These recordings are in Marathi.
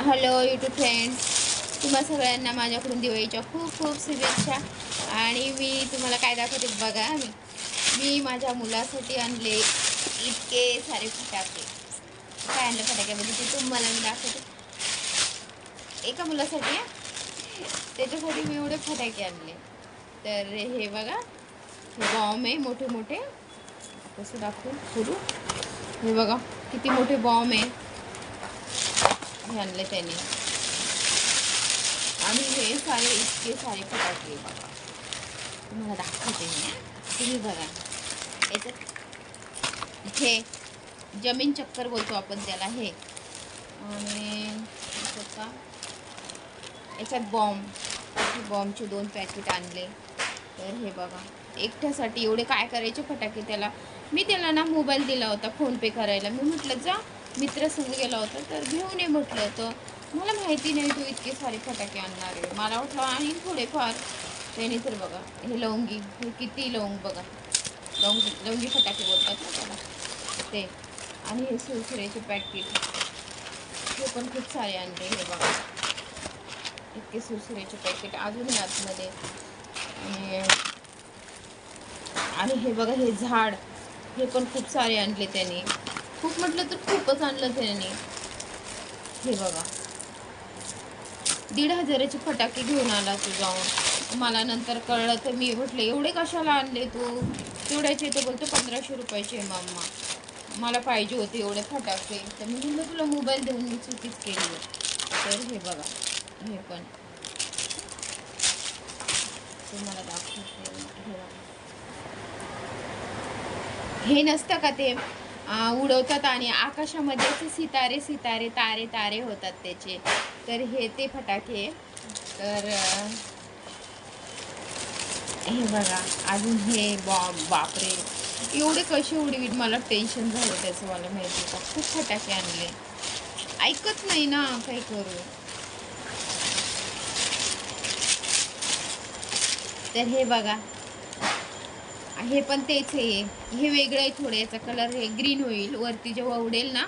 हॅलो यूट्यूब फ्रेंड्स, तुम्हा सगळ्यांना माझ्याकडून दिवाळीच्या खूप खूप शुभेच्छा. आणि मी तुम्हाला काय दाखवते बघा. मी माझ्या मुलासाठी आणले इतके सारे फटाके. काय आणलं फटाक्यामध्ये ते तुम्हाला मी दाखवते. एका मुलासाठी त्याच्यासाठी मी एवढे फटाके आणले. तर हे बघा, हे बॉम्ब आहे मोठे मोठे. कसं दाखवू पुरू, हे बघा किती मोठे बॉम्ब आहे. हे आणले त्यांनी. आणि हे सारे इतके सारे फटाके बघा, तुम्हाला दाखवते मी. तुम्ही बघा, याच्यात हे जमीन चक्कर बोलतो आपण त्याला हे. आणि याच्यात बॉम्बचे 2 पॅकेट आणले. तर हे बघा, एकट्यासाठी एवढे काय करायचे फटाके. मी त्याला ना मोबाईल दिला होता फोनपे करायला. मी म्हटलं जा, मित्र संग गेला होता तर घेऊन ये म्हटलं. तर मला माहिती नाही तू इतके सारे फटाके आणणार आहे. मला वाटलं आणि थोडेफार. त्याने तर बघा, हे लवंगी, हे किती लवंग बघा, लवंगी फटाके बोलतात ना त्याला ते. आणि हे सुरसुऱ्याचे पॅकेट हे पण खूप सारे आणले. हे बघा, इतके सुरसुऱ्याचे पॅकेट अजून आहे आतमध्ये. आणि हे बघा, हे झाड, हे पण खूप सारे आणले त्याने. खूप म्हटलं तर खूपच आणलं त्याने. हे बघा, 1,500चे फटाके घेऊन आला तो जाऊन. मला नंतर कळलं तर मी म्हटलं एवढे कशाला आणले तू, तेवढ्याचे? तो बोलतो 1500 रुपयाचे मम्मा, मला पाहिजे होते एवढे फटाके. तर मी म्हटलं तुला मोबाईल देऊन मी चुकीच केली. तर हे बघा, हे पण तुम्हाला दाखवते. हे नसतं का ते उडवतात आणि आकाशामध्ये असे सितारे सितारे तारे तारे होतात त्याचे. तर हे ते फटाके. तर हे बघा, अजून हे बॉम्ब. बापरे, एवढे कसे उडवीत, मला टेन्शन झालं त्याचं. मला माहिती का, खूप फटाके आणले. ऐकत नाही ना, काय करू. तर हे बघा, हे पण तेच आहे. हे वेगळं आहे थोडं. याचा कलर हे ग्रीन होईल वरती जेव्हा उडेल ना,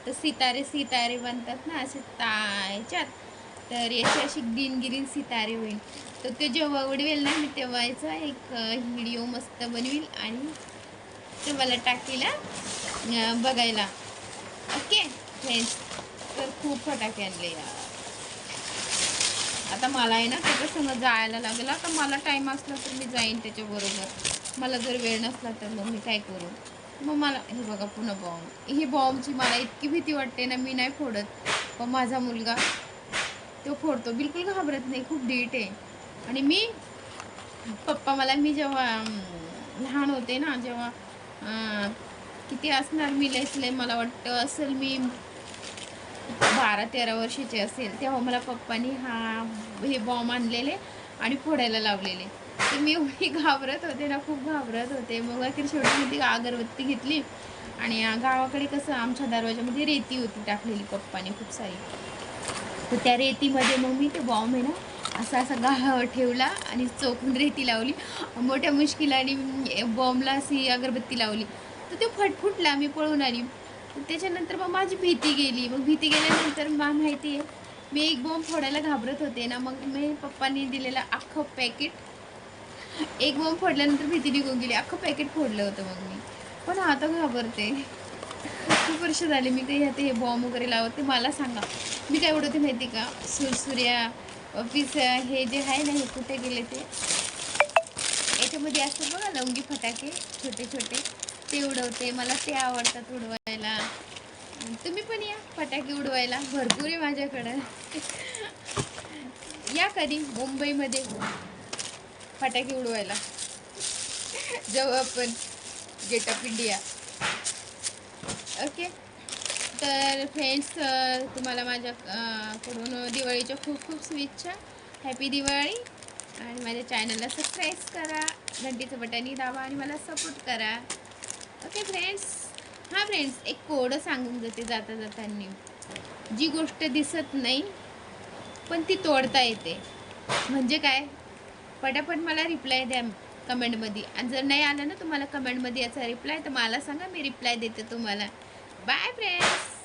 तर सितारे सितारे बनतात ना असे याच्यात. तर याची अशी ग्रीन ग्रीन सितारे होईल. तर ते जेव्हा उडवेल ना मी, तेव्हा याचा एक व्हिडिओ मस्त बनवील आणि तुम्हाला टाकीला बघायला. ओके फ्रेंड्स, तर खूप फटाके आणले यार. आता मला आहे ना त्याच्यासमोर जायला लागेल. आता मला टाईम असला तर मी जाईन त्याच्याबरोबर. मला जर वेळ नसला तर मग मी काय करू. मग मला हे बघा, पुन्हा बॉम्ब. ही बॉम्बची मला इतकी भीती वाटते ना, मी नाही फोडत. पण माझा मुलगा तो फोडतो, बिलकुल घाबरत नाही, खूप डीट आहे. आणि मी मी जेव्हा लहान होते ना, जेव्हा किती असणार मी, लय मला वाटतं असेल मी 12-13 वर्षाचे असेल, तेव्हा मला पप्पानी हे बॉम्ब आणलेले आणि फोडायला लावलेले. तर मी एवढी घाबरत होते ना, खूप घाबरत होते. मग अखेर शेवटी मी ती अगरबत्ती घेतली. आणि गावाकडे कसं आमच्या दरवाजामध्ये रेती होती टाकलेली पप्पाने खूप सारी. तर त्या रेतीमध्ये मग मी ते बॉम्ब आहे ना असा गाव ठेवला आणि चोखून रेती लावली. मोठ्या मुश्किलाने बॉम्बला अशी अगरबत्ती लावली. तर ते फटफुटला, मी पळून आली. त्याच्यानंतर मग माझी भीती गेली. मग भीती गेल्यानंतर मला माहिती आहे, मी एक बॉम्ब फोडायला घाबरत होते ना, मग मी पप्पांनी दिलेलं अख्खं पॅकेट, एक बॉम्ब फोडल्यानंतर भीती निघून गेली. अख्खं पॅकेट फोडलं होतं मग मी. पण आता घाबरते. खूप वर्ष झाले मी काही आता हे बॉम्ब वगैरे लावते. मला सांगा, मी काय उडवते माहिती का, सुरसुऱ्या, ऑफिस हे जे आहे ना, हे कुठे गेले ते, याच्यामध्ये असतात बघा लवंगी फटाके छोटे छोटे, ते उडवते. मला ते आवडतात उडवायला. तुम्ही पण या फटाके उडवायला, भरपूर आहे माझ्याकडं. या कधी मुंबईमध्ये फटाके उडवायला, जाऊ आपण गेट ऑफ इंडिया. ओके. तर फ्रेंड्स, तुम्हाला माझ्या कडून दिवाळीच्या खूप खूप शुभेच्छा. हॅपी दिवाळी. आणि माझ्या चॅनलला सबस्क्राईब करा, घंटीचं बटनही दाबा आणि मला सपोर्ट करा. Okay friends. हां फ्रेंड्स, एक कोड सांगून जाते जाता जातानी. जी गोष्ट दिसत नाही पण ती तोडता येते, म्हणजे काय, पटापट मला रिप्लाय द्या कमेंटमध्ये. आणि जर नाही आलं ना तुम्हाला कमेंटमध्ये याचा रिप्लाय, तर मला सांगा, मी रिप्लाय देते तुम्हाला. Bye friends.